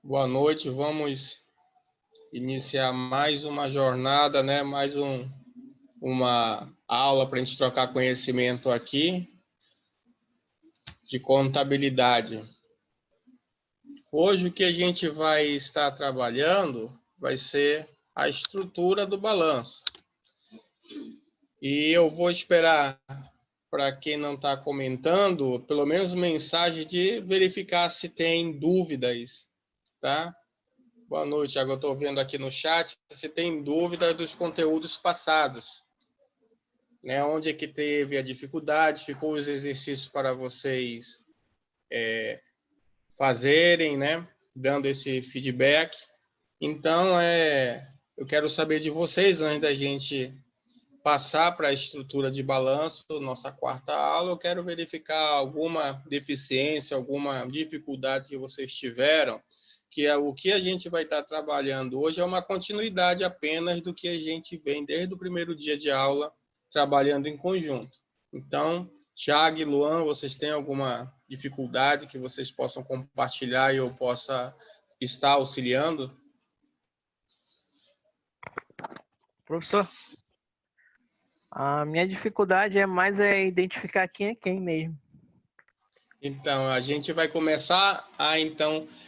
Boa noite, vamos iniciar mais uma jornada, né? Uma aula para a gente trocar conhecimento aqui de contabilidade. Hoje o que a gente vai estar trabalhando vai ser a estrutura do balanço. E eu vou esperar, para quem não está comentando, pelo menos mensagem de verificar se tem dúvidas, tá? Boa noite, agora eu estou vendo aqui no chat se tem dúvida dos conteúdos passados, né? Onde é que teve a dificuldade, ficou os exercícios para vocês fazerem, né? Dando esse feedback. Então, eu quero saber de vocês, antes da gente passar para a estrutura de balanço, nossa quarta aula, eu quero verificar alguma deficiência, alguma dificuldade que vocês tiveram, que é o que a gente vai estar trabalhando hoje é uma continuidade apenas do que a gente vem desde o primeiro dia de aula trabalhando em conjunto. Então, Thiago e Luan, vocês têm alguma dificuldade que vocês possam compartilhar e eu possa estar auxiliando? Professor, a minha dificuldade é mais identificar quem é quem mesmo. Então, a gente vai começar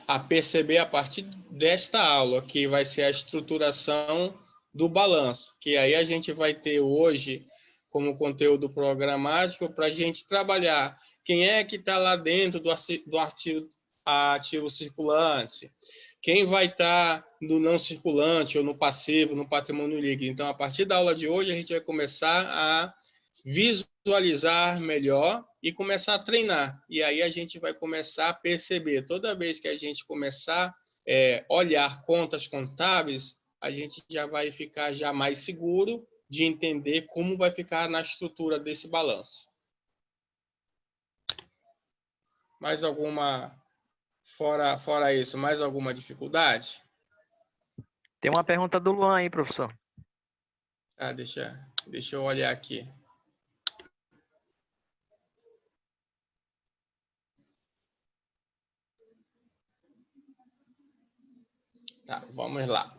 a perceber a partir desta aula, que vai ser a estruturação do balanço, que aí a gente vai ter hoje como conteúdo programático para a gente trabalhar quem é que está lá dentro do ativo circulante, quem vai estar no não circulante ou no passivo, no patrimônio líquido. Então, a partir da aula de hoje, a gente vai começar a visualizar melhor e começar a treinar. E aí a gente vai começar a perceber, toda vez que a gente começar a olhar contas contábeis, a gente já vai ficar já mais seguro de entender como vai ficar na estrutura desse balanço. Mais alguma, fora isso, mais alguma dificuldade? Tem uma pergunta do Luan aí, professor. Deixa eu olhar aqui. Tá, vamos lá.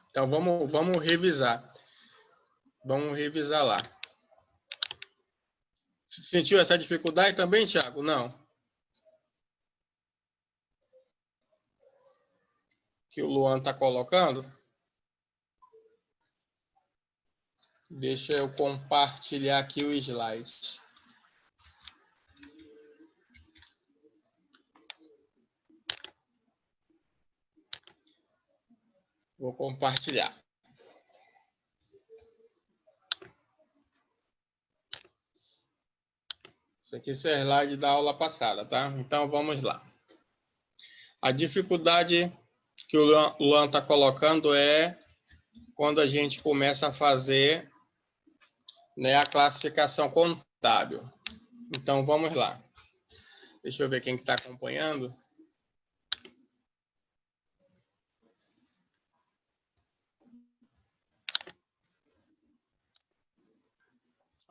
Então, vamos revisar. Vamos revisar lá. Sentiu essa dificuldade também, Thiago? Não. Que o Luan está colocando? Deixa eu compartilhar aqui o slide. Vou compartilhar. Isso aqui é o slide da aula passada, tá? Então, vamos lá. A dificuldade que o Luan está colocando é quando a gente começa a fazer, né, a classificação contábil. Então, vamos lá. Deixa eu ver quem está acompanhando.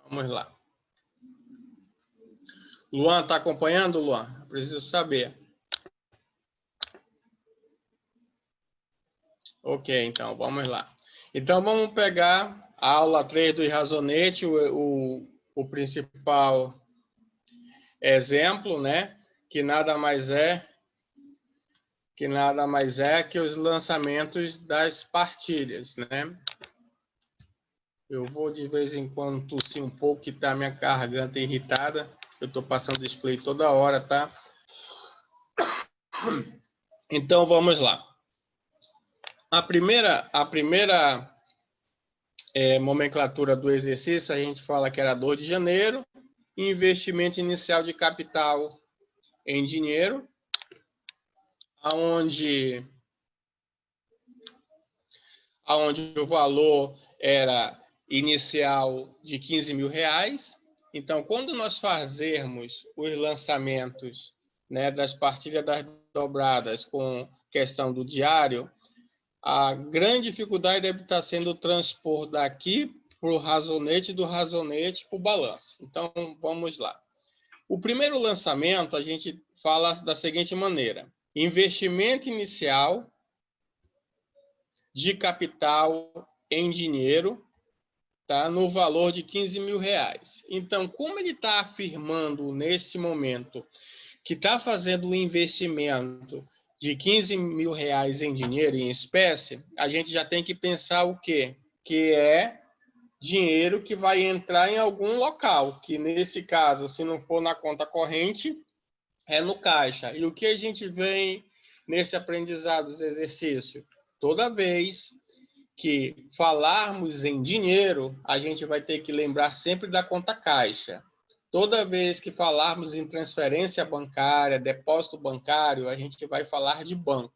Vamos lá. Luan, está acompanhando, Luan? Preciso saber. Ok, então, vamos lá. Então, vamos pegar a aula 3 do Razonete, o principal exemplo, né? Que nada mais é que os lançamentos das partilhas, né? Eu vou de vez em quando tossir um pouco, que tá minha garganta irritada. Eu estou passando display toda hora, tá? Então, vamos lá. A primeira nomenclatura do exercício, a gente fala que era 2 de janeiro, investimento inicial de capital em dinheiro, aonde o valor era inicial de 15 mil reais. Então, quando nós fazermos os lançamentos, né, das partilhas das dobradas com questão do diário, a grande dificuldade deve estar sendo transpor daqui para o razonete, do razonete para o balanço. Então, vamos lá. O primeiro lançamento, a gente fala da seguinte maneira. investimento inicial de capital em dinheiro, tá? No valor de R$ 15.000. Então, como ele está afirmando nesse momento que está fazendo um investimento de R$ 15.000 em dinheiro, em espécie, a gente já tem que pensar o quê? Que é dinheiro que vai entrar em algum local, que nesse caso, se não for na conta corrente, é no caixa. E o que a gente vê nesse aprendizado dos exercícios? Toda vez que falarmos em dinheiro, a gente vai ter que lembrar sempre da conta caixa. Toda vez que falarmos em transferência bancária, depósito bancário, a gente vai falar de banco.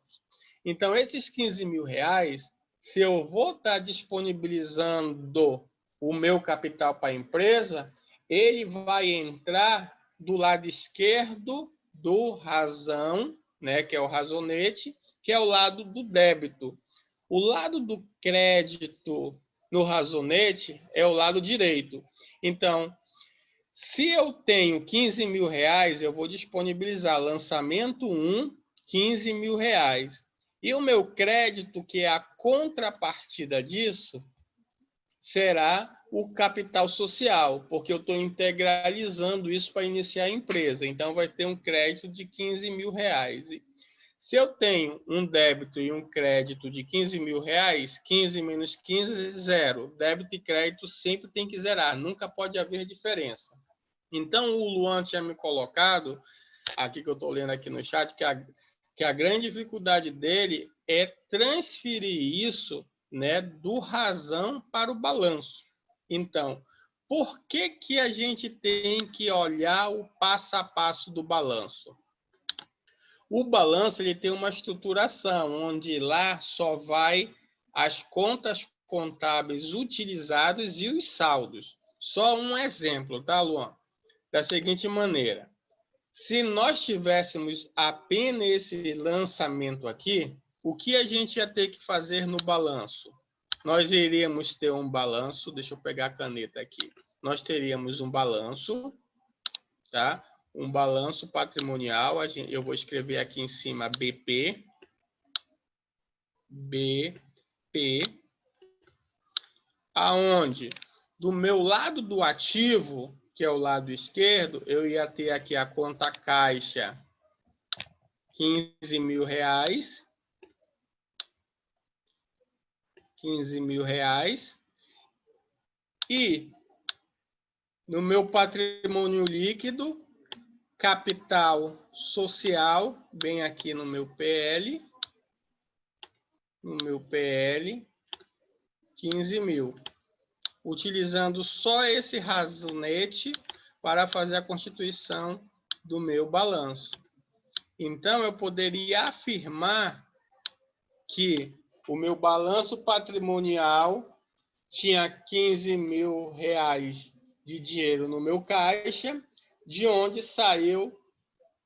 Então, esses R$ 15.000, se eu vou estar disponibilizando o meu capital para a empresa, ele vai entrar do lado esquerdo do razão, né, que é o razonete, que é o lado do débito. O lado do crédito no razonete é o lado direito. Então, se eu tenho R$ 15.000, eu vou disponibilizar lançamento 1, R$ 15.000. E o meu crédito, que é a contrapartida disso, será o capital social, porque eu estou integralizando isso para iniciar a empresa. Então, vai ter um crédito de R$ 15.000. Se eu tenho um débito e um crédito de R$ 15.000, 15 menos 15, zero. Débito e crédito sempre tem que zerar, nunca pode haver diferença. Então, o Luan tinha me colocado, aqui que eu estou lendo aqui no chat, que a grande dificuldade dele é transferir isso, né, do razão para o balanço. Então, por que, que a gente tem que olhar o passo a passo do balanço? O balanço ele tem uma estruturação, onde lá só vai as contas contábeis utilizadas e os saldos. Só um exemplo, tá, Luan? Da seguinte maneira. Se nós tivéssemos apenas esse lançamento aqui, o que a gente ia ter que fazer no balanço? Nós iríamos ter um balanço, deixa eu pegar a caneta aqui. Nós teríamos um balanço, tá? Um balanço patrimonial, eu vou escrever aqui em cima BP, aonde do meu lado do ativo, que é o lado esquerdo, eu ia ter aqui a conta caixa R$ 15.000, e no meu patrimônio líquido, capital social, bem aqui no meu PL, 15.000. Utilizando só esse razonete para fazer a constituição do meu balanço. Então, eu poderia afirmar que o meu balanço patrimonial tinha R$ 15.000 de dinheiro no meu caixa, de onde saiu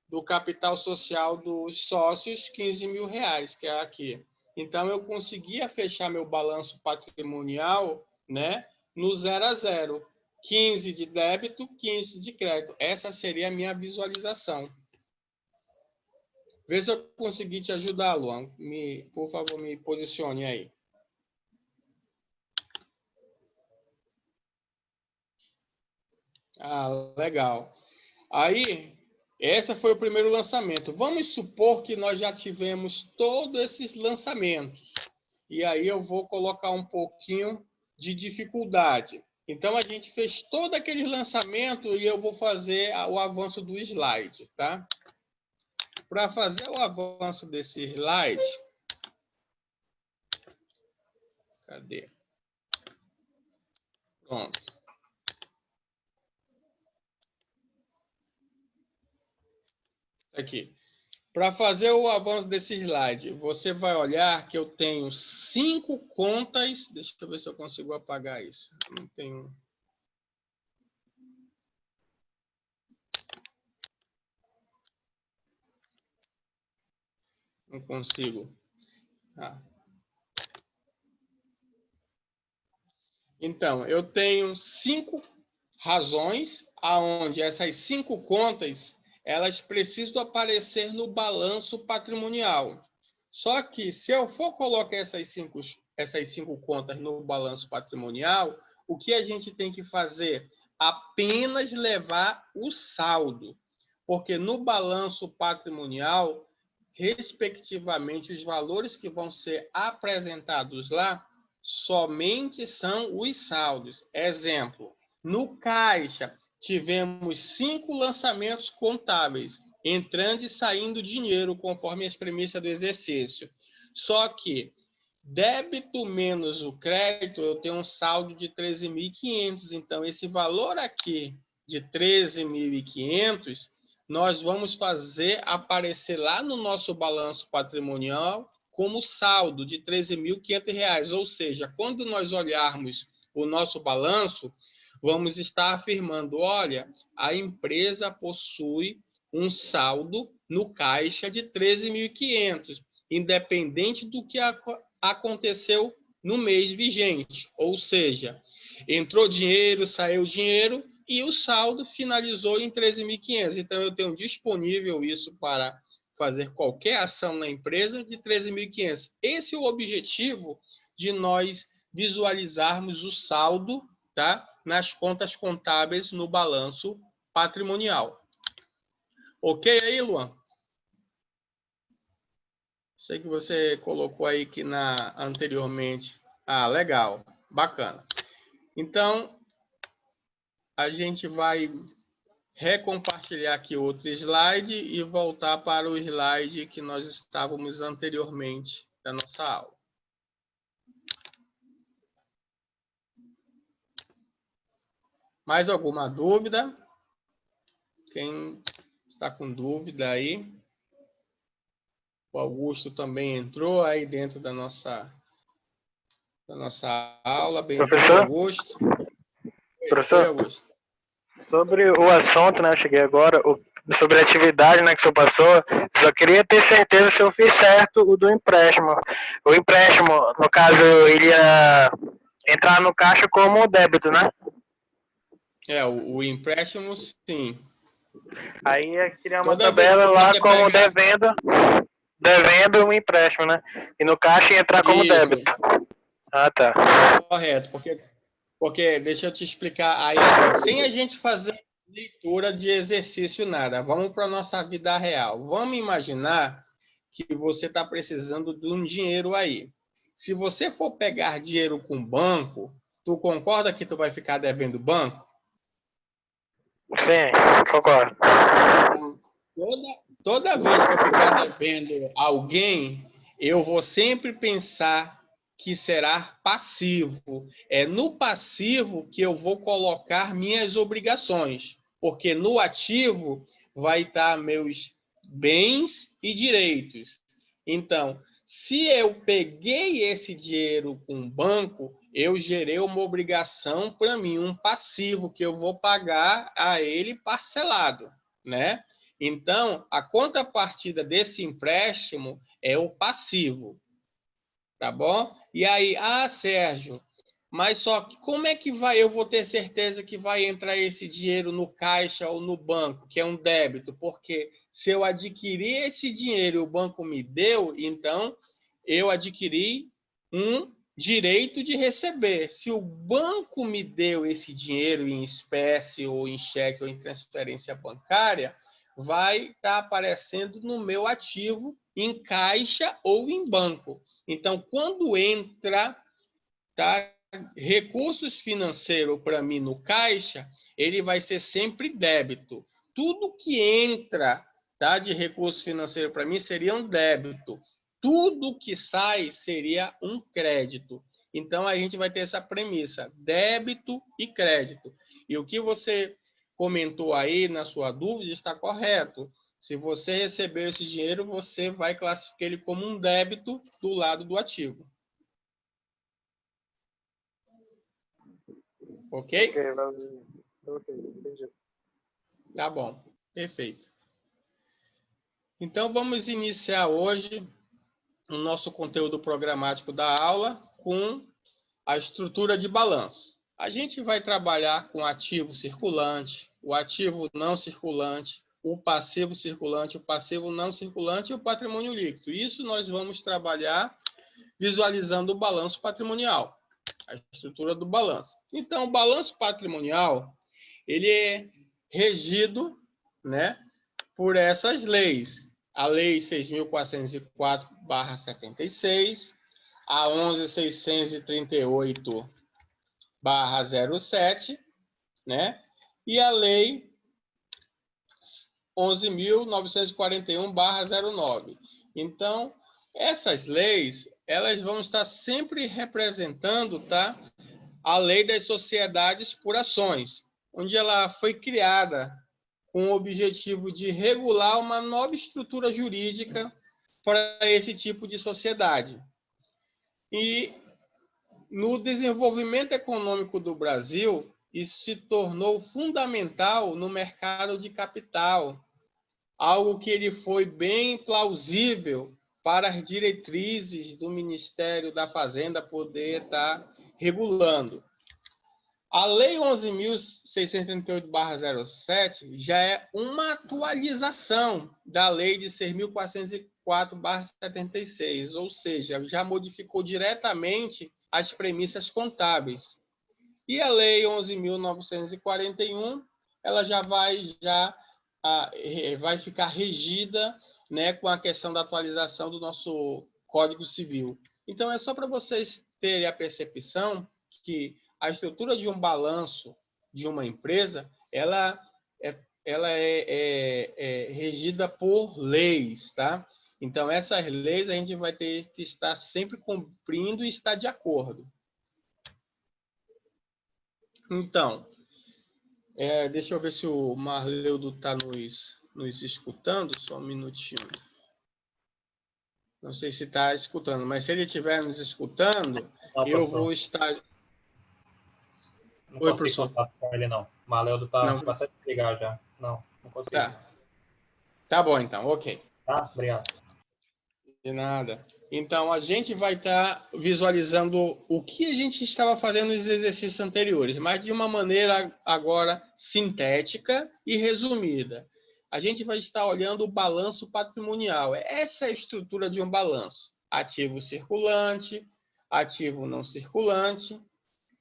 do capital social dos sócios R$ 15.000, que é aqui. Então, eu conseguia fechar meu balanço patrimonial, né, no 0 a 0. 15 de débito, 15 de crédito. Essa seria a minha visualização. Vê se eu consegui te ajudar, Luan. Por favor, me posicione aí. Ah, legal. Aí, esse foi o primeiro lançamento. Vamos supor que nós já tivemos todos esses lançamentos. E aí eu vou colocar um pouquinho de dificuldade. Então, a gente fez todo aquele lançamento e eu vou fazer o avanço do slide, tá? Para fazer o avanço desse slide... Cadê? Pronto. Aqui. Para fazer o avanço desse slide, você vai olhar que eu tenho 5 contas. Deixa eu ver se eu consigo apagar isso. Não tenho. Não consigo. Ah. Então, eu tenho 5 razões, aonde essas 5 contas elas precisam aparecer no balanço patrimonial. Só que, se eu for colocar essas cinco contas no balanço patrimonial, o que a gente tem que fazer? Apenas levar o saldo. Porque no balanço patrimonial, respectivamente, os valores que vão ser apresentados lá somente são os saldos. Exemplo, no caixa, tivemos 5 lançamentos contábeis, entrando e saindo dinheiro, conforme as premissas do exercício. Só que débito menos o crédito, eu tenho um saldo de 13.500. Então, esse valor aqui de 13.500, nós vamos fazer aparecer lá no nosso balanço patrimonial como saldo de R$ 13.500. Ou seja, quando nós olharmos o nosso balanço, vamos estar afirmando, olha, a empresa possui um saldo no caixa de 13.500, independente do que aconteceu no mês vigente. Ou seja, entrou dinheiro, saiu dinheiro e o saldo finalizou em 13.500. Então, eu tenho disponível isso para fazer qualquer ação na empresa de 13.500. Esse é o objetivo de nós visualizarmos o saldo, tá, nas contas contábeis no balanço patrimonial. Ok aí, Luan? Sei que você colocou aí que anteriormente. Ah, legal. Bacana. Então, a gente vai recompartilhar aqui outro slide e voltar para o slide que nós estávamos anteriormente da nossa aula. Mais alguma dúvida? Quem está com dúvida aí? O Augusto também entrou aí dentro da nossa aula. Bem-vindo, Augusto. Professor, Oi, Augusto. sobre o assunto, né, eu cheguei agora, sobre a atividade, né, que o senhor passou, só queria ter certeza se eu fiz certo o do empréstimo. O empréstimo, no caso, ele ia entrar no caixa como débito, né? O empréstimo, sim. Aí ia criar uma Toda vez tabela que lá você como pegar... devendo um empréstimo, né? E no caixa ia entrar como Isso. débito. Ah, tá. Correto, porque deixa eu te explicar aí, assim, sem a gente fazer leitura de exercício nada, vamos para a nossa vida real. Vamos imaginar que você está precisando de um dinheiro aí. Se você for pegar dinheiro com banco, tu concorda que tu vai ficar devendo banco? Sim, concordo. Toda vez que eu ficar devendo alguém, eu vou sempre pensar que será passivo. É no passivo que eu vou colocar minhas obrigações, porque no ativo vai estar meus bens e direitos. Então, se eu peguei esse dinheiro com o banco, eu gerei uma obrigação para mim, um passivo que eu vou pagar a ele parcelado, né? Então, a contrapartida desse empréstimo é o passivo, tá bom? E aí, Sérgio, mas só que como é que eu vou ter certeza que vai entrar esse dinheiro no caixa ou no banco, que é um débito? Porque se eu adquirir esse dinheiro e o banco me deu, então eu adquiri um direito de receber. Se o banco me deu esse dinheiro em espécie ou em cheque ou em transferência bancária, vai estar aparecendo no meu ativo em caixa ou em banco. Então, quando entra, tá, recursos financeiros para mim no caixa, ele vai ser sempre débito. Tudo que entra, tá, de recurso financeiro para mim seria um débito. Tudo que sai seria um crédito. Então, a gente vai ter essa premissa, débito e crédito. E o que você comentou aí na sua dúvida está correto. Se você recebeu esse dinheiro, você vai classificar ele como um débito do lado do ativo. Ok? Ok, entendi. Tá bom, perfeito. Então, vamos iniciar hoje o nosso conteúdo programático da aula com a estrutura de balanço. A gente vai trabalhar com ativo circulante, o ativo não circulante, o passivo circulante, o passivo não circulante e o patrimônio líquido. Isso nós vamos trabalhar visualizando o balanço patrimonial, a estrutura do balanço. Então, o balanço patrimonial, ele é regido, né, por essas leis. A Lei 6.404/76, a 11.638/07, né, e a Lei 11.941/09. Então, essas leis, elas vão estar sempre representando, tá, a Lei das Sociedades por Ações, onde ela foi criada com o objetivo de regular uma nova estrutura jurídica para esse tipo de sociedade. E no desenvolvimento econômico do Brasil, isso se tornou fundamental no mercado de capital, algo que ele foi bem plausível para as diretrizes do Ministério da Fazenda poder estar regulando. A Lei 11.638/07 já é uma atualização da Lei de 6.404/76, ou seja, já modificou diretamente as premissas contábeis. E a Lei 11.941, ela já vai ficar regida, né, com a questão da atualização do nosso Código Civil. Então, é só para vocês terem a percepção que a estrutura de um balanço de uma empresa, ela é regida por leis, tá? Então, essas leis a gente vai ter que estar sempre cumprindo e estar de acordo. Então, deixa eu ver se o Marleudo está nos escutando, só um minutinho. Não sei se está escutando, mas se ele estiver nos escutando, não, eu vou estar... Não consigo contato com ele, não. O Marleudo está bastante ligado já. Não consigo. Tá bom, então, ok. Tá, obrigado. De nada. Então, a gente vai estar visualizando o que a gente estava fazendo nos exercícios anteriores, mas de uma maneira agora sintética e resumida. A gente vai estar olhando o balanço patrimonial. Essa é a estrutura de um balanço. Ativo circulante, ativo não circulante,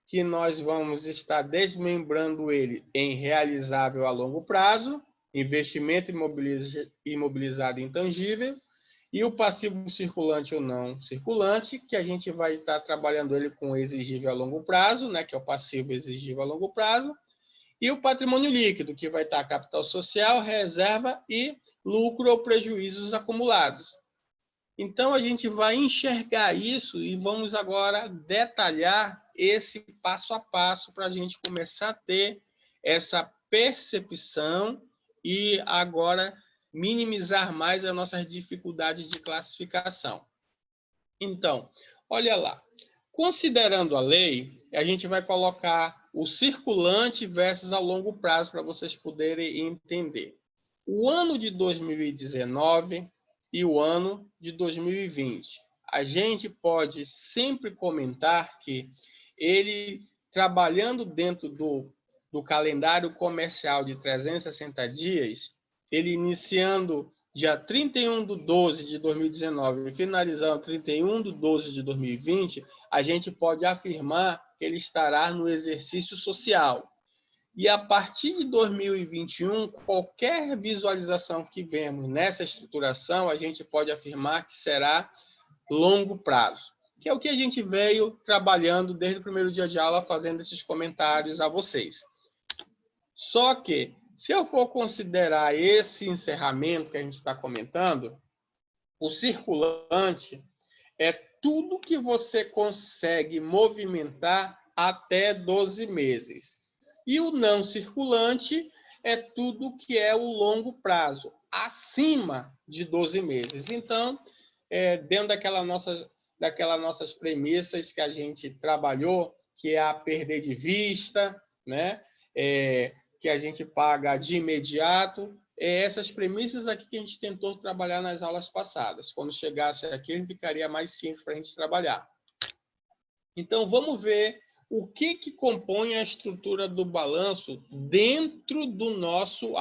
que nós vamos estar desmembrando ele em realizável a longo prazo, investimento imobilizado intangível, e o passivo circulante ou não circulante, que a gente vai estar trabalhando ele com exigível a longo prazo, né, que é o passivo exigível a longo prazo, e o patrimônio líquido, que vai estar capital social, reserva e lucro ou prejuízos acumulados. Então, a gente vai enxergar isso e vamos agora detalhar esse passo a passo para a gente começar a ter essa percepção e agora minimizar mais as nossas dificuldades de classificação. Então, olha lá. Considerando a lei, a gente vai colocar o circulante versus a longo prazo para vocês poderem entender. O ano de 2019 e o ano de 2020. A gente pode sempre comentar que ele, trabalhando dentro do calendário comercial de 360 dias, ele iniciando dia 31/12 de 2019 e finalizando 31/12 de 2020, a gente pode afirmar que ele estará no exercício social. E a partir de 2021, qualquer visualização que vemos nessa estruturação, a gente pode afirmar que será longo prazo, que é o que a gente veio trabalhando desde o primeiro dia de aula, fazendo esses comentários a vocês. Só que, se eu for considerar esse encerramento que a gente está comentando, o circulante é tudo que você consegue movimentar até 12 meses. E o não circulante é tudo que é o longo prazo, acima de 12 meses. Então, dentro daquelas nossas premissas que a gente trabalhou, que é a perder de vista, né? Que a gente paga de imediato, essas premissas aqui que a gente tentou trabalhar nas aulas passadas. Quando chegasse aqui, ficaria mais simples para a gente trabalhar. Então, vamos ver o que compõe a estrutura do balanço dentro do nosso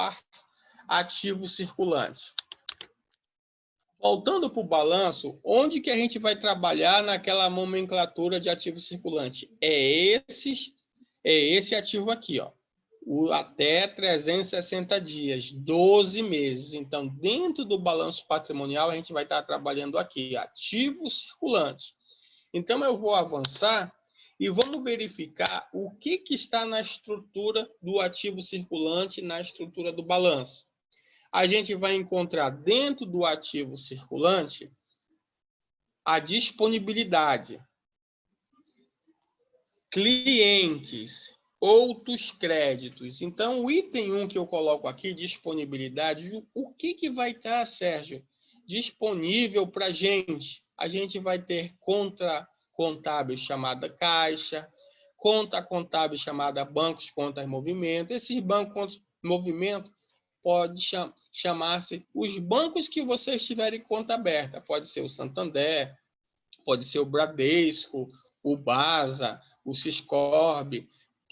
ativo circulante. Voltando para o balanço, onde que a gente vai trabalhar naquela nomenclatura de ativo circulante? É esse ativo aqui, ó. O até 360 dias, 12 meses. Então, dentro do balanço patrimonial, a gente vai estar trabalhando aqui, ativo circulante. Então, eu vou avançar e vamos verificar o que está na estrutura do ativo circulante, na estrutura do balanço. A gente vai encontrar dentro do ativo circulante a disponibilidade, clientes, outros créditos. Então, o item 1 que eu coloco aqui, disponibilidade, o que vai estar, Sérgio, disponível para a gente? A gente vai ter conta contábil chamada caixa, conta contábil chamada bancos, contas, movimento. Esses bancos, contas, movimento, pode chamar-se os bancos que vocês tiverem conta aberta. Pode ser o Santander, pode ser o Bradesco, o Basa, o Siscorp.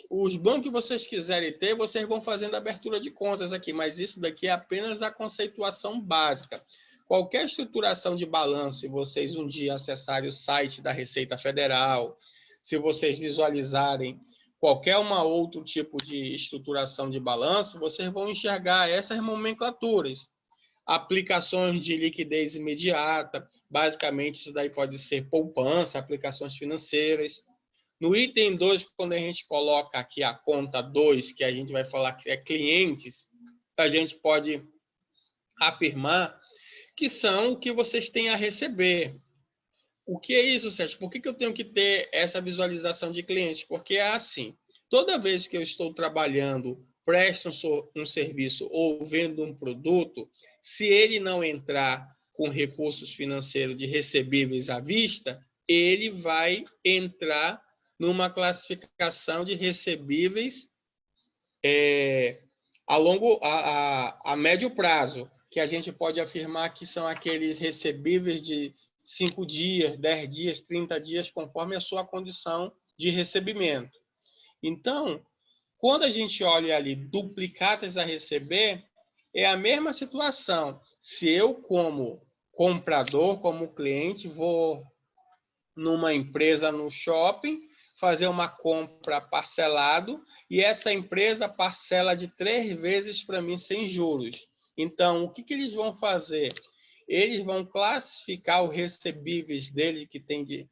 Os bancos que vocês quiserem ter, vocês vão fazendo abertura de contas aqui, mas isso daqui é apenas a conceituação básica. Qualquer estruturação de balanço, se vocês um dia acessarem o site da Receita Federal, se vocês visualizarem qualquer outro tipo de estruturação de balanço, vocês vão enxergar essas nomenclaturas. Aplicações de liquidez imediata, basicamente isso daí pode ser poupança, aplicações financeiras. No item 2, quando a gente coloca aqui a conta 2, que a gente vai falar que é clientes, a gente pode afirmar que são o que vocês têm a receber. O que é isso, Sérgio? Por que eu tenho que ter essa visualização de clientes? Porque é assim, toda vez que eu estou trabalhando, presto um serviço ou vendo um produto, se ele não entrar com recursos financeiros de recebíveis à vista, ele vai entrar numa classificação de recebíveis a médio prazo, que a gente pode afirmar que são aqueles recebíveis de 5 dias, 10 dias, 30 dias, conforme a sua condição de recebimento. Então, quando a gente olha ali duplicatas a receber, é a mesma situação. Se eu, como comprador, como cliente, vou numa empresa no shopping, fazer uma compra parcelado, e essa empresa parcela de 3 vezes para mim sem juros. Então, o que eles vão fazer? Eles vão classificar os recebíveis dele, que tem de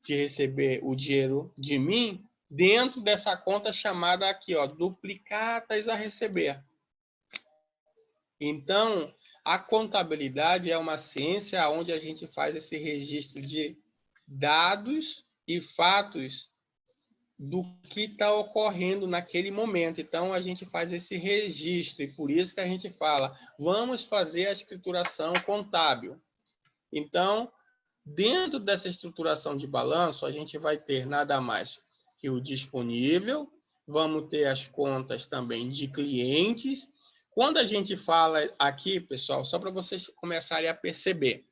receber o dinheiro de mim, dentro dessa conta chamada aqui, ó, duplicatas a receber. Então, a contabilidade é uma ciência onde a gente faz esse registro de dados e fatos do que está ocorrendo naquele momento. Então, a gente faz esse registro, e por isso que a gente fala, vamos fazer a escrituração contábil. Então, dentro dessa estruturação de balanço, a gente vai ter nada mais que o disponível, vamos ter as contas também de clientes. Quando a gente fala aqui, pessoal, só para vocês começarem a perceber,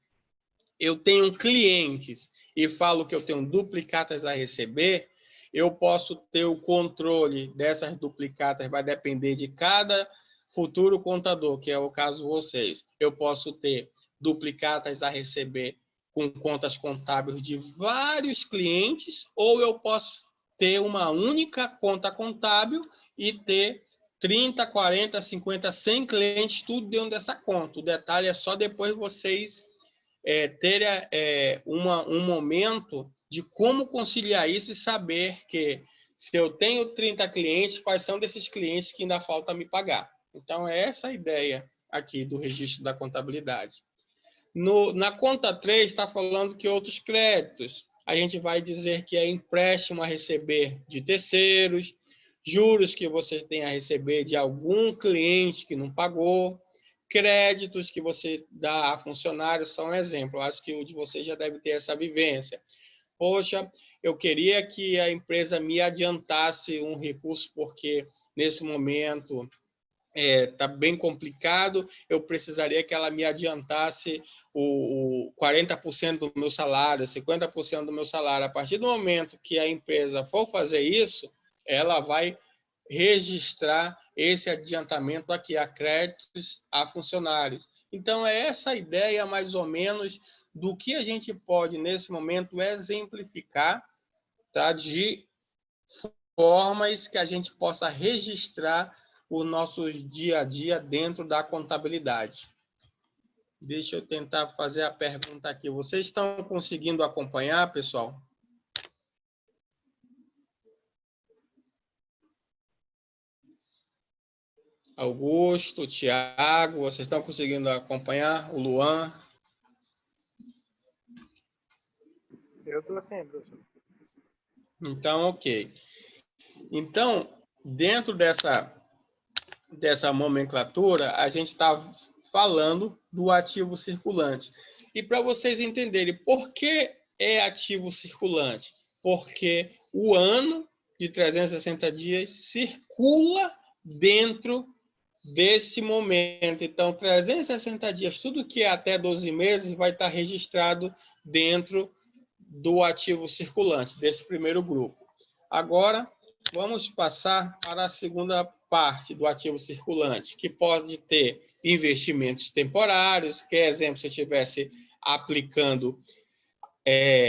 eu tenho clientes e falo que eu tenho duplicatas a receber, eu posso ter o controle dessas duplicatas, vai depender de cada futuro contador, que é o caso de vocês. Eu posso ter duplicatas a receber com contas contábeis de vários clientes, ou eu posso ter uma única conta contábil e ter 30, 40, 50, 100 clientes, tudo dentro dessa conta. O detalhe é só depois vocês terem um momento de como conciliar isso e saber que se eu tenho 30 clientes, quais são desses clientes que ainda falta me pagar. Então, é essa a ideia aqui do registro da contabilidade. Na conta 3, está falando que outros créditos. A gente vai dizer que é empréstimo a receber de terceiros, juros que você tem a receber de algum cliente que não pagou, créditos que você dá a funcionários, são um exemplo. Acho que o de vocês já deve ter essa vivência. Poxa, eu queria que a empresa me adiantasse um recurso, porque nesse momento está bem complicado, eu precisaria que ela me adiantasse o 40% do meu salário, 50% do meu salário. A partir do momento que a empresa for fazer isso, ela vai registrar esse adiantamento aqui a créditos a funcionários. Então, é essa ideia, mais ou menos, do que a gente pode, nesse momento, exemplificar, tá? De formas que a gente possa registrar o nosso dia a dia dentro da contabilidade. Deixa eu tentar fazer a pergunta aqui. Vocês estão conseguindo acompanhar, pessoal? Augusto, Tiago, vocês estão conseguindo acompanhar? O Luan? Eu estou sim, professor. Então, ok. Então, dentro dessa nomenclatura, a gente está falando do ativo circulante. E para vocês entenderem por que é ativo circulante? Porque o ano de 360 dias circula dentro desse momento. Então, 360 dias, tudo que é até 12 meses vai estar registrado dentro do ativo circulante, desse primeiro grupo. Agora, vamos passar para a segunda parte do ativo circulante, que pode ter investimentos temporários, que, exemplo, se eu estivesse aplicando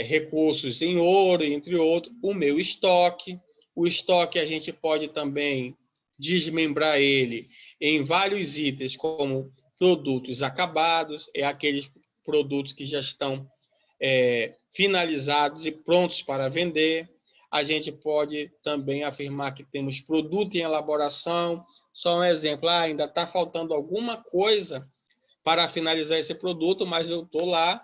recursos em ouro, entre outros, o meu estoque. O estoque a gente pode também desmembrar ele em vários itens, como produtos acabados, aqueles produtos que já estão finalizados e prontos para vender. A gente pode também afirmar que temos produto em elaboração. Só um exemplo, ainda está faltando alguma coisa para finalizar esse produto, mas eu estou lá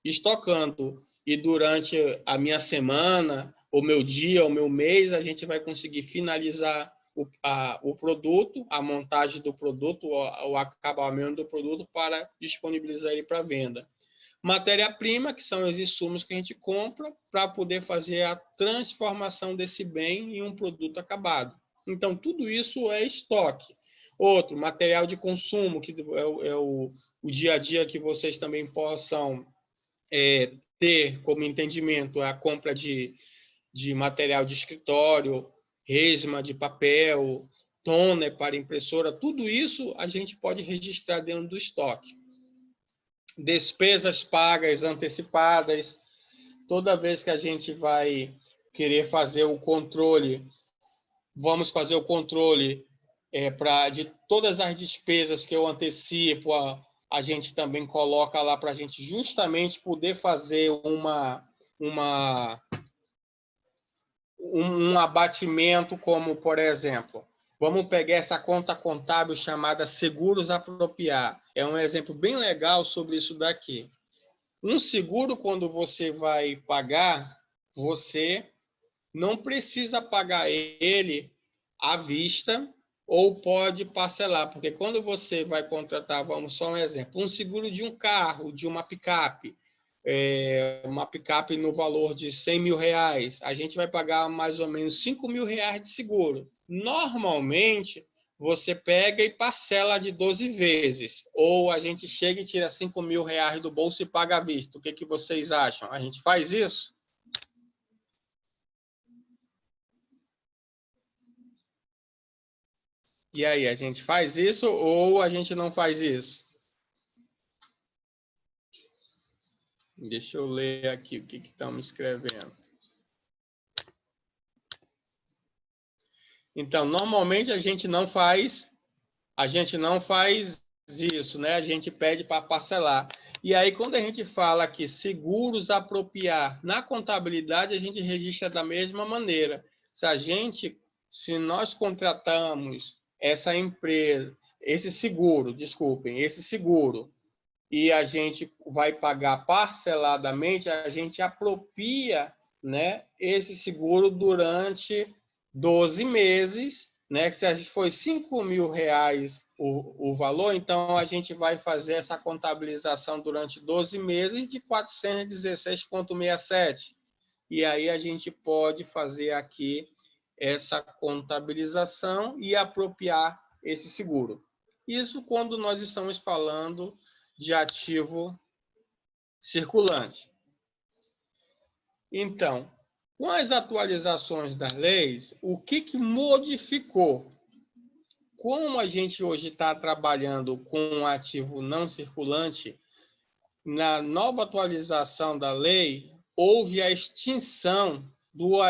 estocando. E durante a minha semana, o meu dia, o meu mês, a gente vai conseguir finalizar o produto, a montagem do produto, o acabamento do produto para disponibilizar ele para venda. Matéria-prima, que são os insumos que a gente compra para poder fazer a transformação desse bem em um produto acabado. Então, tudo isso é estoque. Outro, material de consumo, que é o dia a dia que vocês também possam ter como entendimento a compra de material de escritório, resma de papel, toner para impressora, tudo isso a gente pode registrar dentro do estoque. Despesas pagas antecipadas, toda vez que a gente vai querer fazer o controle, vamos fazer o controle de todas as despesas que eu antecipo, a gente também coloca lá para a gente justamente poder fazer um abatimento, como, por exemplo, vamos pegar essa conta contábil chamada seguros apropriar. É um exemplo bem legal sobre isso daqui. Um seguro, quando você vai pagar, você não precisa pagar ele à vista ou pode parcelar, porque quando você vai contratar, vamos só um exemplo, um seguro de um carro, de uma picape no valor de 100 mil reais, a gente vai pagar mais ou menos 5 mil reais de seguro. Normalmente, você pega e parcela de 12 vezes, ou a gente chega e tira 5 mil reais do bolso e paga à vista. O que vocês acham? A gente faz isso? E aí, a gente faz isso ou a gente não faz isso? Deixa eu ler aqui o que estamos escrevendo. Então, normalmente a gente não faz isso, né? A gente pede para parcelar. E aí, quando a gente fala que seguros apropriar, na contabilidade a gente registra da mesma maneira. Se nós contratamos essa empresa, esse seguro, e a gente vai pagar parceladamente, a gente apropria, né, esse seguro durante 12 meses, né, que se foi 5 mil reais o valor, então a gente vai fazer essa contabilização durante 12 meses de 416,67. E aí a gente pode fazer aqui essa contabilização e apropriar esse seguro. Isso quando nós estamos falando de ativo circulante. Então, Com as atualizações das leis, o que modificou? Como a gente hoje está trabalhando com um ativo não circulante, na nova atualização da lei, houve a extinção do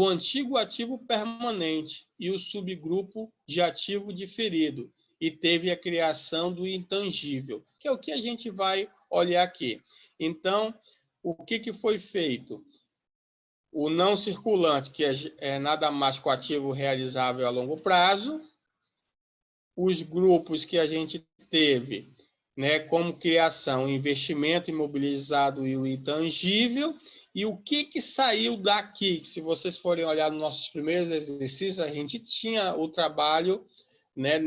antigo ativo permanente e o subgrupo de ativo diferido, e teve a criação do intangível, que é o que a gente vai olhar aqui. Então, o que foi feito? O não circulante, que é nada mais que o ativo realizável a longo prazo, os grupos que a gente teve, né, como criação, investimento imobilizado e o intangível, e o que saiu daqui? Se vocês forem olhar nos nossos primeiros exercícios, a gente tinha o trabalho, né,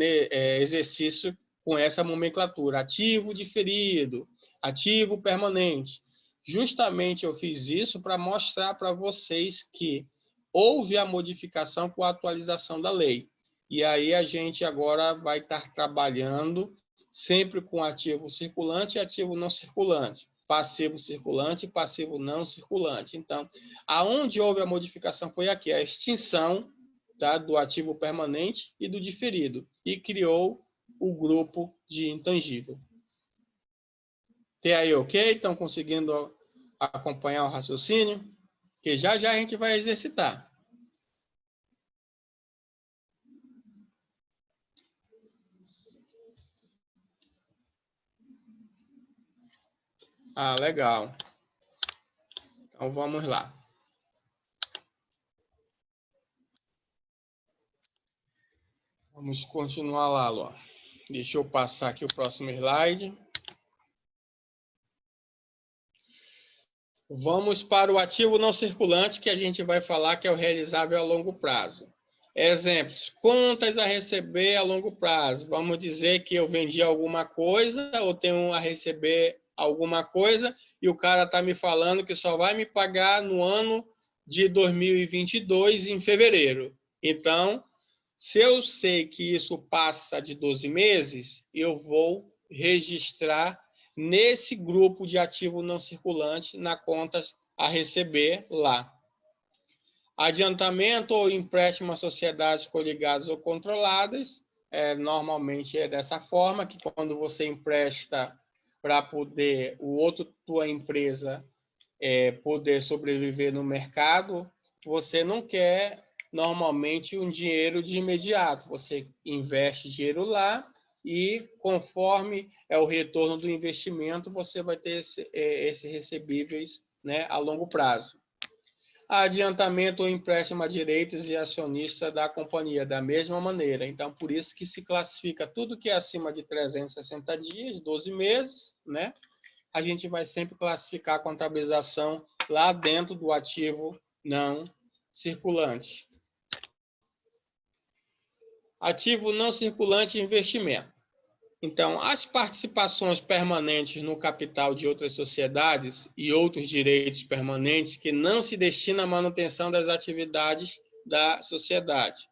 exercício com essa nomenclatura, ativo diferido, ativo permanente. Justamente eu fiz isso para mostrar para vocês que houve a modificação com a atualização da lei. E aí a gente agora vai estar trabalhando sempre com ativo circulante e ativo não circulante, passivo circulante e passivo não circulante. Então, aonde houve a modificação foi aqui, a extinção, tá, do ativo permanente e do diferido, e criou o grupo de intangível. Tem aí, ok? Estão conseguindo acompanhar o raciocínio? Que já a gente vai exercitar. Ah, legal. Então, vamos lá. Vamos continuar lá, Lô. Deixa eu passar aqui o próximo slide. Vamos para o ativo não circulante, que a gente vai falar que é o realizável a longo prazo. Exemplos: contas a receber a longo prazo. Vamos dizer que eu vendi alguma coisa ou tenho a receber alguma coisa e o cara está me falando que só vai me pagar no ano de 2022, em fevereiro. Então, se eu sei que isso passa de 12 meses, eu vou registrar nesse grupo de ativo não circulante na contas a receber lá. Adiantamento ou empréstimo a sociedades coligadas ou controladas, normalmente é dessa forma, que quando você empresta para poder tua empresa poder sobreviver no mercado, você não quer normalmente um dinheiro de imediato, você investe dinheiro lá e conforme é o retorno do investimento, você vai ter esses recebíveis, né, a longo prazo. Adiantamento ou empréstimo a direitos e acionista da companhia, da mesma maneira. Então, por isso que se classifica tudo que é acima de 360 dias, 12 meses, né? A gente vai sempre classificar a contabilização lá dentro do ativo não circulante. Ativo não circulante e investimento. Então, as participações permanentes no capital de outras sociedades e outros direitos permanentes que não se destinam à manutenção das atividades da sociedade.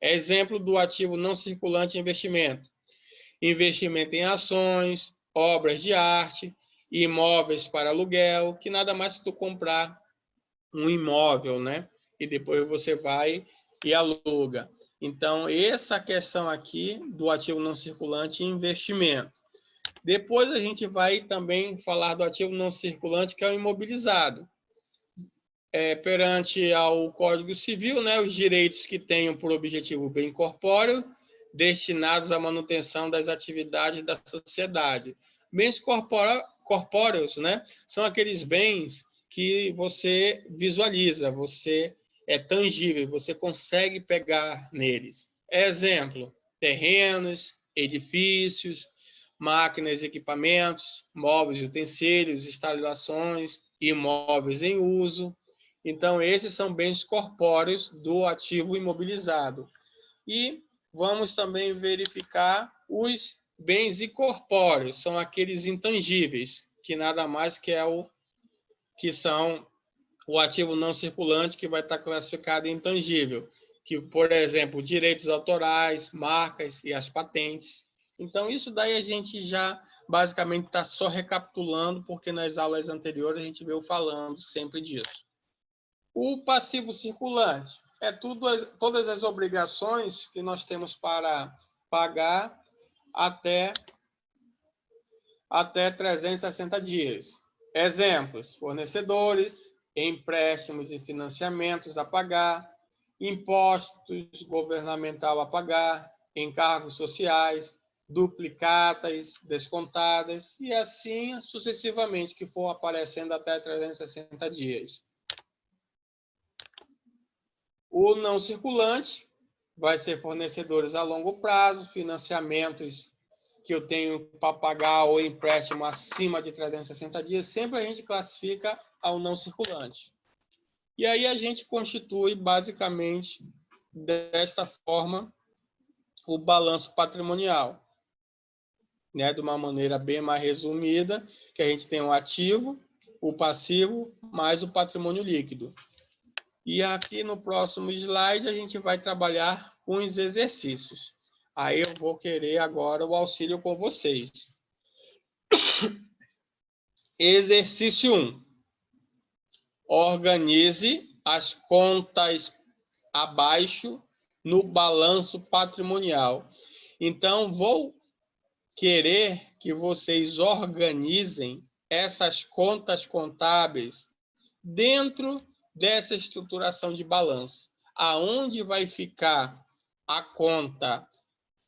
Exemplo do ativo não circulante e investimento. Investimento em ações, obras de arte, imóveis para aluguel, que nada mais que tu comprar um imóvel, né? E depois você vai e aluga. Então, essa questão aqui do ativo não circulante e investimento. Depois a gente vai também falar do ativo não circulante, que é o imobilizado. Perante ao Código Civil, né, os direitos que tenham por objetivo o bem corpóreo, destinados à manutenção das atividades da sociedade. Bens corpóreos, né, são aqueles bens que você visualiza, você é tangível, você consegue pegar neles. Exemplo: terrenos, edifícios, máquinas e equipamentos, móveis e utensílios, instalações, imóveis em uso. Então, esses são bens corpóreos do ativo imobilizado. E vamos também verificar os bens incorpóreos, são aqueles intangíveis, que nada mais que são o ativo não circulante, que vai estar classificado em intangível, que, por exemplo, direitos autorais, marcas e as patentes. Então, isso daí a gente já basicamente está só recapitulando, porque nas aulas anteriores a gente veio falando sempre disso. O passivo circulante é todas as obrigações que nós temos para pagar até 360 dias. Exemplos: fornecedores, empréstimos e financiamentos a pagar, impostos governamental a pagar, encargos sociais, duplicatas descontadas e assim sucessivamente, que for aparecendo até 360 dias. O não circulante vai ser fornecedores a longo prazo, financiamentos que eu tenho para pagar ou empréstimo acima de 360 dias, sempre a gente classifica ao não circulante. E aí a gente constitui, basicamente, desta forma, o balanço patrimonial. Né? De uma maneira bem mais resumida, que a gente tem o ativo, o passivo, mais o patrimônio líquido. E aqui no próximo slide a gente vai trabalhar com os exercícios. Aí eu vou querer agora o auxílio com vocês. Exercício 1. Organize as contas abaixo no balanço patrimonial. Então, vou querer que vocês organizem essas contas contábeis dentro dessa estruturação de balanço. Aonde vai ficar a conta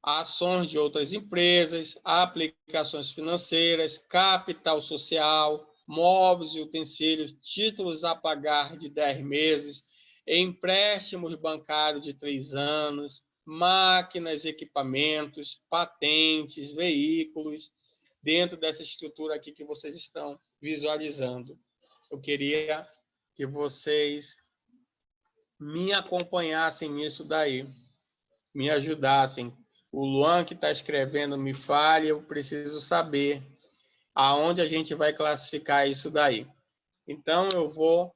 ações de outras empresas, aplicações financeiras, capital social, móveis e utensílios, títulos a pagar de 10 meses, empréstimos bancários de 3 anos, máquinas, equipamentos, patentes, veículos, dentro dessa estrutura aqui que vocês estão visualizando. Eu queria que vocês me acompanhassem nisso daí, me ajudassem. O Luan que está escrevendo me fale, eu preciso saber aonde a gente vai classificar isso daí. Então, eu vou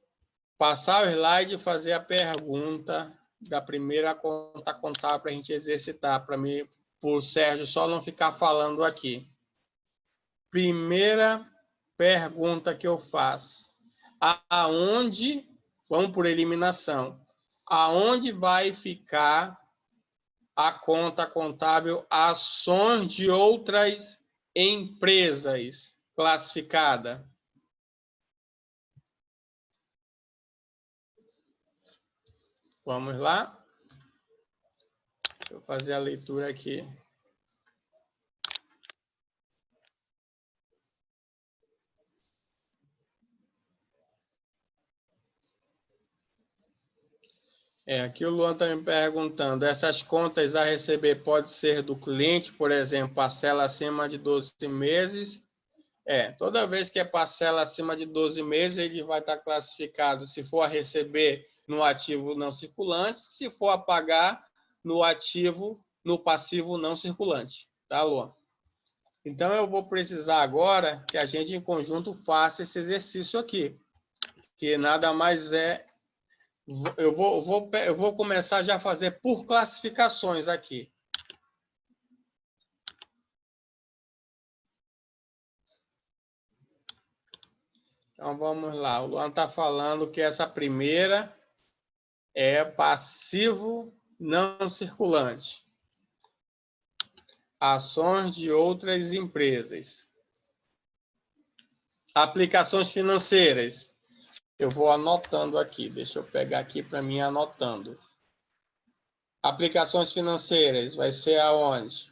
passar o slide e fazer a pergunta da primeira conta contábil para a gente exercitar, para o Sérgio só não ficar falando aqui. Primeira pergunta que eu faço. Aonde, vamos por eliminação, aonde vai ficar a conta contábil ações de outras empresas classificada? Vamos lá? Deixa eu fazer a leitura aqui. Aqui o Luan está me perguntando, essas contas a receber pode ser do cliente, por exemplo, parcela acima de 12 meses? Toda vez que é parcela acima de 12 meses, ele vai estar classificado, se for a receber, no ativo não circulante, se for a pagar, no passivo não circulante. Tá, Luan? Então, eu vou precisar agora que a gente, em conjunto, faça esse exercício aqui, que nada mais é. Eu vou começar já a fazer por classificações aqui. Então, vamos lá. O Luan está falando que essa primeira é passivo não circulante. Ações de outras empresas. Aplicações financeiras. Eu vou anotando aqui. Deixa eu pegar aqui para mim anotando. Aplicações financeiras. Vai ser aonde?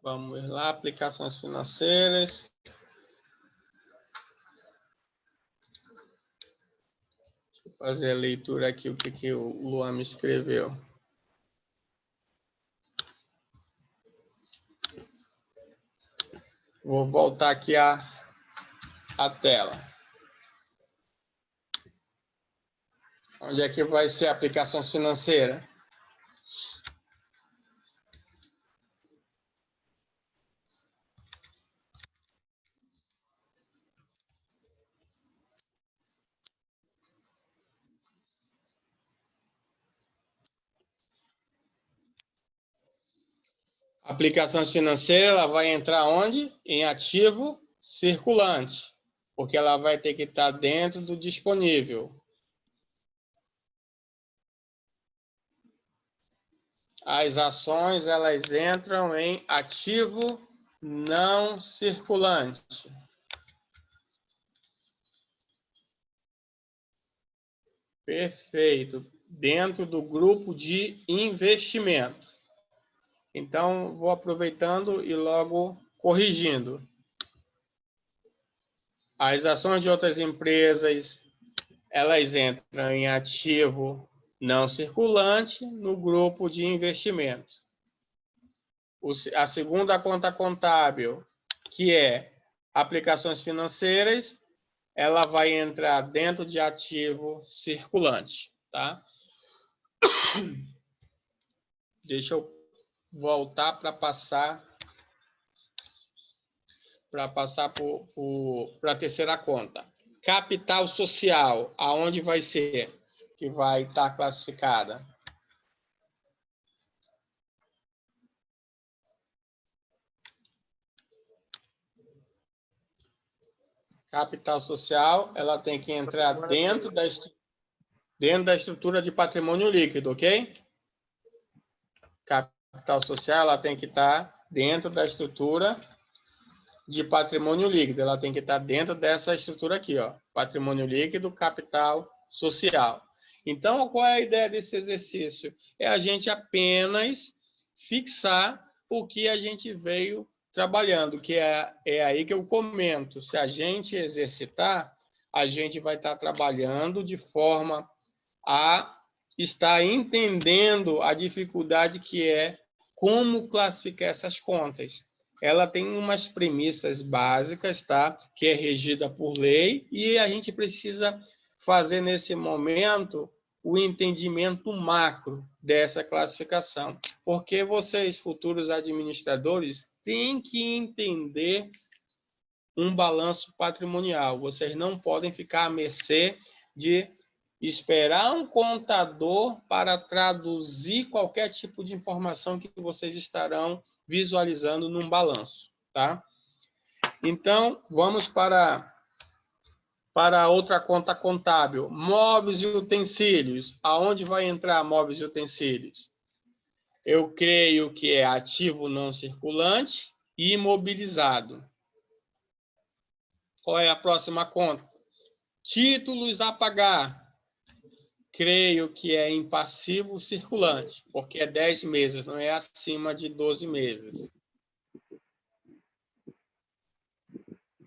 Vamos lá, aplicações financeiras. Deixa eu fazer a leitura aqui, o que o Luan me escreveu. Vou voltar aqui a tela. Onde é que vai ser aplicações financeiras? Aplicações financeiras, ela vai entrar onde? Em ativo circulante, porque ela vai ter que estar dentro do disponível. As ações, elas entram em ativo não circulante. Perfeito. Dentro do grupo de investimento. Então, vou aproveitando e logo corrigindo. As ações de outras empresas, elas entram em ativo não circulante no grupo de investimento. A segunda conta contábil, que é aplicações financeiras, ela vai entrar dentro de ativo circulante, tá? Deixa eu voltar para passar para a terceira conta. Capital social, aonde vai ser que vai estar classificada? Capital social, ela tem que entrar dentro da estrutura de patrimônio líquido, ok? Capital social, ela tem que estar dentro da estrutura de patrimônio líquido. Ela tem que estar dentro dessa estrutura aqui, ó. Patrimônio líquido, capital social. Então, qual é a ideia desse exercício? É a gente apenas fixar o que a gente veio trabalhando, que é aí que eu comento. Se a gente exercitar, a gente vai estar trabalhando de forma a estar entendendo a dificuldade que é como classificar essas contas. Ela tem umas premissas básicas, tá? Que é regida por lei, e a gente precisa fazer nesse momento o entendimento macro dessa classificação, porque vocês, futuros administradores, têm que entender um balanço patrimonial. Vocês não podem ficar à mercê de esperar um contador para traduzir qualquer tipo de informação que vocês estarão visualizando num balanço, tá? Então, vamos para outra conta contábil. Móveis e utensílios. Aonde vai entrar móveis e utensílios? Eu creio que é ativo não circulante e imobilizado. Qual é a próxima conta? Títulos a pagar. Creio que é em passivo circulante, porque é 10 meses, não é acima de 12 meses.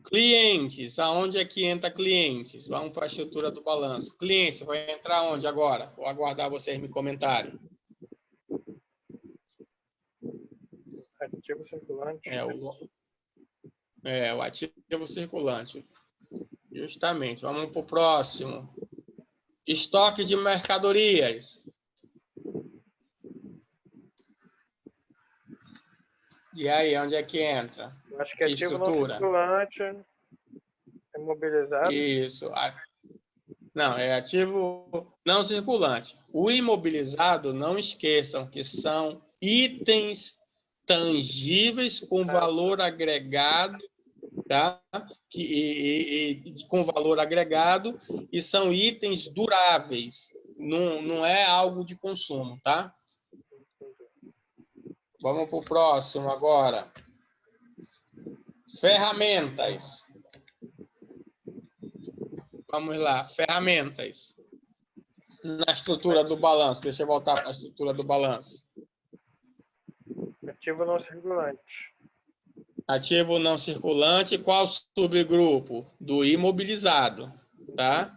Clientes, aonde é que entra clientes? Vamos para a estrutura do balanço. Clientes, vai entrar onde agora? Vou aguardar vocês me comentarem. Ativo circulante. O ativo circulante. Justamente. Vamos para o próximo. Estoque de mercadorias. E aí, onde é que entra? Acho que ativo não circulante, imobilizado. Isso. Não, é ativo não circulante. O imobilizado, não esqueçam que são itens tangíveis com valor agregado, tá? Com valor agregado, e são itens duráveis. Não é algo de consumo, tá? Vamos para o próximo agora. Ferramentas. Vamos lá, ferramentas. Na estrutura do balanço. Deixa eu voltar para a estrutura do balanço. Ativo não circulante. Ativo não circulante, qual subgrupo? Do imobilizado, tá?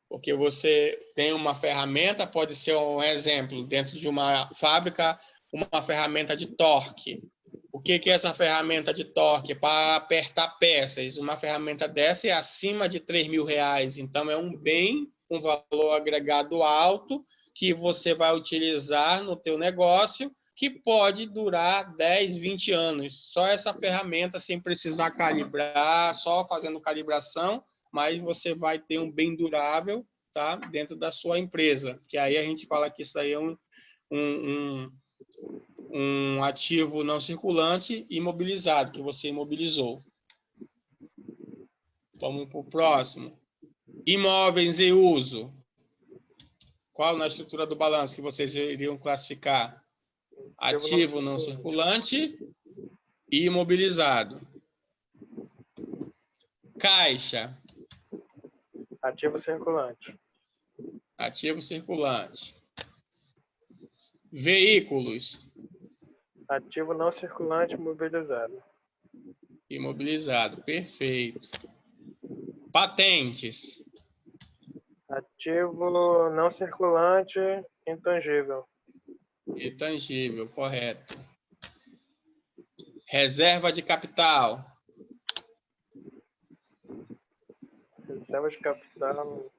Porque você tem uma ferramenta, pode ser um exemplo, dentro de uma fábrica, uma ferramenta de torque. O que é essa ferramenta de torque? Para apertar peças. Uma ferramenta dessa é acima de R$3.000. Então, é um bem com valor agregado alto que você vai utilizar no teu negócio, que pode durar 10, 20 anos. Só essa ferramenta, sem precisar calibrar, só fazendo calibração, mas você vai ter um bem durável, tá? Dentro da sua empresa. Que aí a gente fala que isso aí é um ativo não circulante imobilizado, que você imobilizou. Vamos para o próximo. Imóveis em uso. Qual na estrutura do balanço que vocês iriam classificar? Ativo não circulante e imobilizado. Caixa. Ativo circulante. Ativo circulante. Veículos. Ativo não circulante imobilizado. Imobilizado, perfeito. Patentes. Ativo não circulante intangível. Intangível, correto. Reserva de capital. Reserva de capital.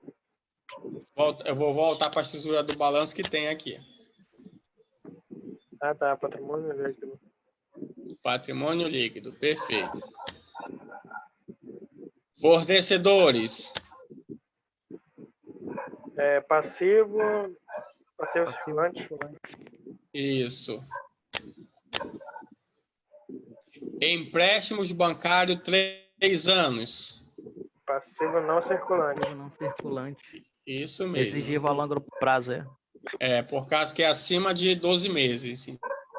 Eu vou voltar para a estrutura do balanço que tem aqui. Ah, tá. Patrimônio líquido. Patrimônio líquido, perfeito. Fornecedores. Passivo circulante. Isso. Empréstimos bancários 3 anos. Passivo não circulante. Não circulante. Isso mesmo. Exigível a longo prazo, Por causa que é acima de 12 meses.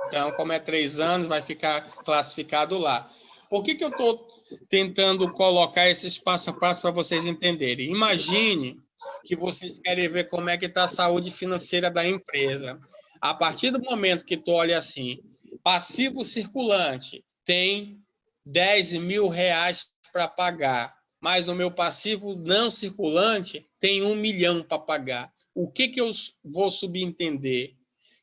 Então, como é 3 anos, vai ficar classificado lá. Por que eu estou tentando colocar esses passo a passo para vocês entenderem? Imagine que vocês querem ver como é que está a saúde financeira da empresa. A partir do momento que tu olha assim, passivo circulante tem 10 mil reais para pagar, mas o meu passivo não circulante tem 1 milhão para pagar. O que eu vou subentender?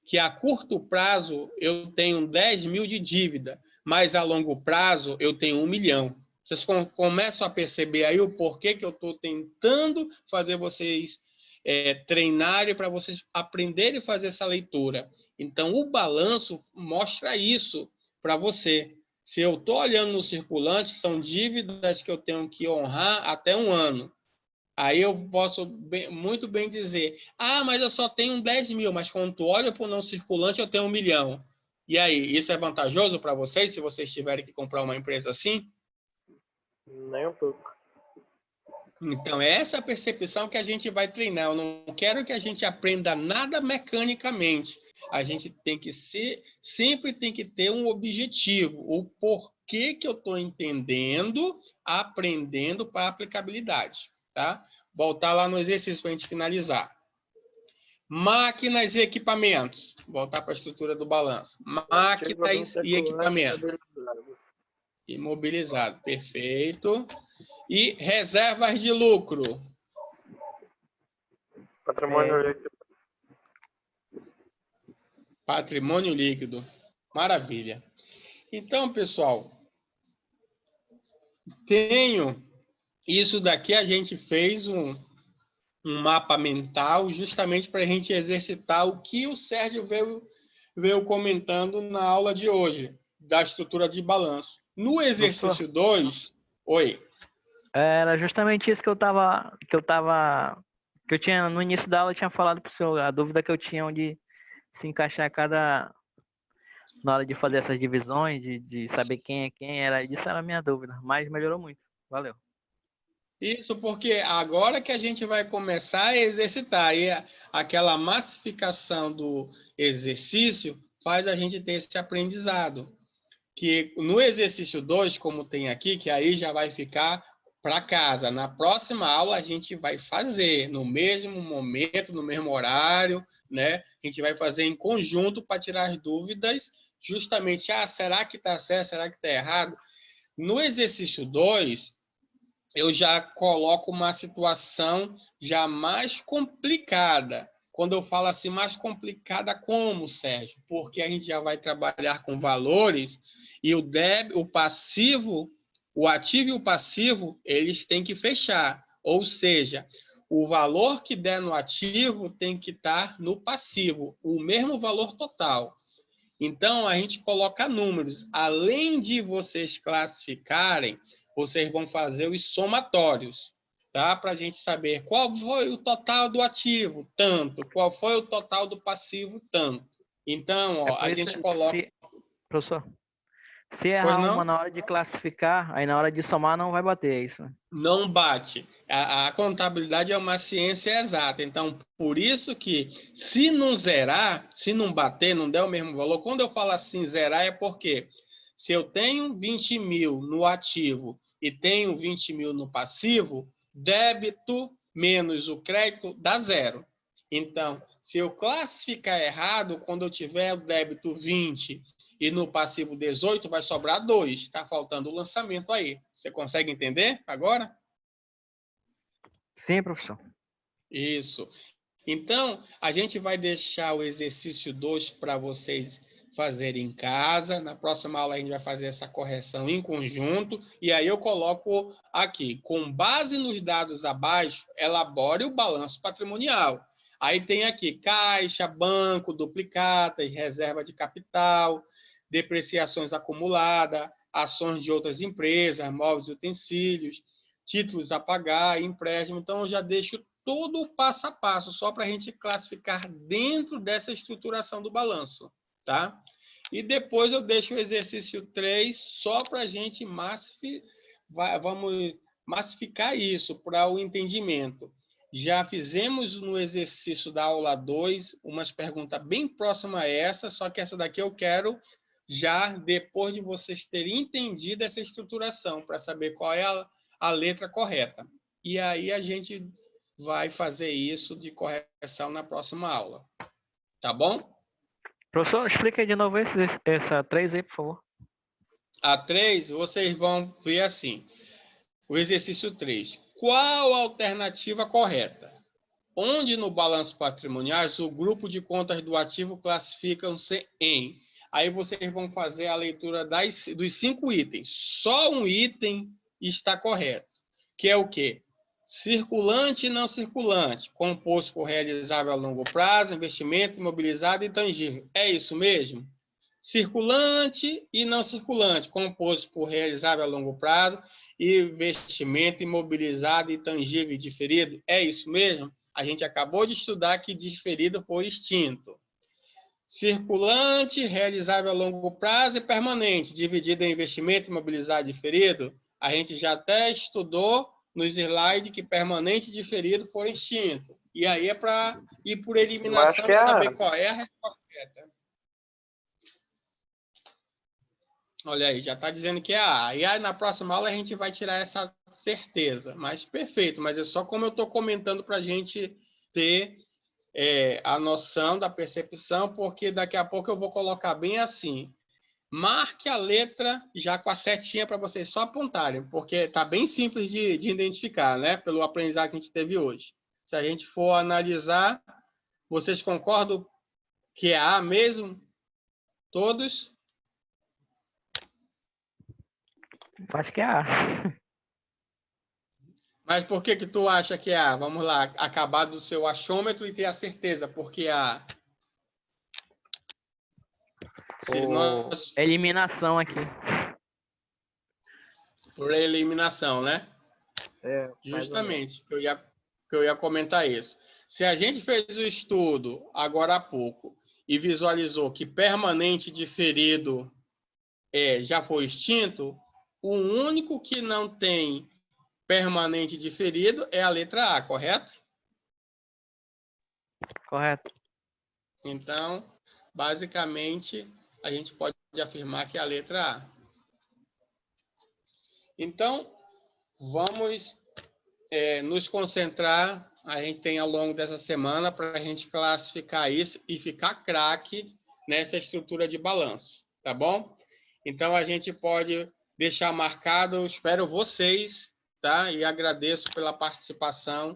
Que a curto prazo eu tenho 10 mil de dívida, mas a longo prazo eu tenho 1 milhão. Vocês começam a perceber aí o porquê que eu estou tentando fazer vocês treinarem para vocês aprenderem a fazer essa leitura. Então, o balanço mostra isso para você. Se eu estou olhando no circulante, são dívidas que eu tenho que honrar até 1 ano. Aí eu posso muito bem dizer, mas eu só tenho 10 mil, mas quando tu olha para o não circulante, eu tenho 1 milhão. E aí, isso é vantajoso para vocês, se vocês tiverem que comprar uma empresa assim? Nem um pouco. Então, essa é a percepção que a gente vai treinar. Eu não quero que a gente aprenda nada mecanicamente. A gente tem que sempre tem que ter um objetivo, o porquê que eu estou entendendo, aprendendo para aplicabilidade. Tá? Voltar lá no exercício para a gente finalizar. Máquinas e equipamentos. Voltar para a estrutura do balanço. Máquinas e equipamentos. Imobilizado, perfeito. E reservas de lucro. Patrimônio líquido. Patrimônio líquido. Maravilha. Então, pessoal, isso daqui a gente fez um mapa mental justamente para a gente exercitar o que o Sérgio veio comentando na aula de hoje, da estrutura de balanço. No exercício 2... Oi. Era justamente isso que eu tinha no início da aula, eu tinha falado para o senhor, a dúvida que eu tinha onde se encaixar na hora de fazer essas divisões, de saber quem é quem, isso era a minha dúvida, mas melhorou muito. Valeu. Isso porque agora que a gente vai começar a exercitar, e aquela massificação do exercício faz a gente ter esse aprendizado. Que no exercício 2, como tem aqui, que aí já vai ficar para casa. Na próxima aula a gente vai fazer no mesmo momento, no mesmo horário, né? A gente vai fazer em conjunto para tirar as dúvidas, justamente, será que está certo, será que está errado? No exercício 2, eu já coloco uma situação já mais complicada. Quando eu falo assim, mais complicada como, Sérgio? Porque a gente já vai trabalhar com valores e o passivo, o ativo e o passivo, eles têm que fechar. Ou seja, o valor que der no ativo tem que estar no passivo, o mesmo valor total. Então, a gente coloca números. Além de vocês classificarem, vocês vão fazer os somatórios, tá? Para a gente saber qual foi o total do ativo, tanto. Qual foi o total do passivo, tanto. Então, ó, por a isso, gente coloca... professor, se Pois errar não? uma na hora de classificar, aí na hora de somar não vai bater, é isso? Não bate. A contabilidade é uma ciência exata. Então, por isso que, se não zerar, se não bater, não der o mesmo valor, quando eu falo assim, zerar, é porque se eu tenho 20 mil no ativo e tenho 20 mil no passivo, débito menos o crédito dá zero. Então, se eu classificar errado, quando eu tiver o débito 20 e no passivo 18, vai sobrar 2. Está faltando o lançamento aí. Você consegue entender agora? Sim, professor. Isso. Então, a gente vai deixar o exercício 2 para vocês fazerem em casa. Na próxima aula, a gente vai fazer essa correção em conjunto. E aí eu coloco aqui, com base nos dados abaixo, elabore o balanço patrimonial. Aí tem aqui caixa, banco, duplicatas, reserva de capital, depreciações acumuladas, ações de outras empresas, móveis e utensílios, títulos a pagar, empréstimo. Então, eu já deixo todo o passo a passo, só para a gente classificar dentro dessa estruturação do balanço, tá? E depois eu deixo o exercício 3 só para a gente vamos massificar isso para o entendimento. Já fizemos no exercício da aula 2 umas perguntas bem próximas a essa, só que essa daqui eu quero já depois de vocês terem entendido essa estruturação, para saber qual é a letra correta. E aí a gente vai fazer isso de correção na próxima aula. Tá bom? Professor, explica aí de novo essa 3 aí, por favor. A 3, vocês vão ver assim. O exercício 3. Qual a alternativa correta? Onde no balanço patrimonial o grupo de contas do ativo classificam-se em... Aí vocês vão fazer a leitura dos 5 itens. Só um item está correto, que é o quê? Circulante e não circulante, composto por realizável a longo prazo, investimento imobilizado e tangível. É isso mesmo? Circulante e não circulante, composto por realizável a longo prazo, investimento imobilizado e tangível e diferido. É isso mesmo? A gente acabou de estudar que diferido foi extinto. Circulante, realizável a longo prazo e permanente, dividido em investimento imobilizado e diferido. A gente já até estudou nos slides que permanente e diferido foram extintos. E aí é para ir por eliminação e saber qual é a resposta correta. Olha aí, já está dizendo que é A. E aí na próxima aula a gente vai tirar essa certeza. Mas perfeito, mas é só como eu estou comentando para a gente ter a noção da percepção, porque daqui a pouco eu vou colocar bem assim. Marque a letra já com a setinha para vocês só apontarem, porque está bem simples de identificar, né? Pelo aprendizado que a gente teve hoje. Se a gente for analisar, vocês concordam que é A mesmo? Todos? Acho que é A. Mas por que tu acha que é A? Vamos lá, acabar do seu achômetro e ter a certeza, porque é A. Eliminação aqui. Por eliminação, né? Justamente, que eu ia comentar isso. Se a gente fez o estudo agora há pouco e visualizou que permanente diferido já foi extinto, o único que não tem permanente diferido é a letra A, correto? Correto. Então, basicamente, a gente pode afirmar que é a letra A. Então, vamos nos concentrar, a gente tem ao longo dessa semana para a gente classificar isso e ficar craque nessa estrutura de balanço, tá bom? Então, a gente pode deixar marcado, espero vocês, tá? E agradeço pela participação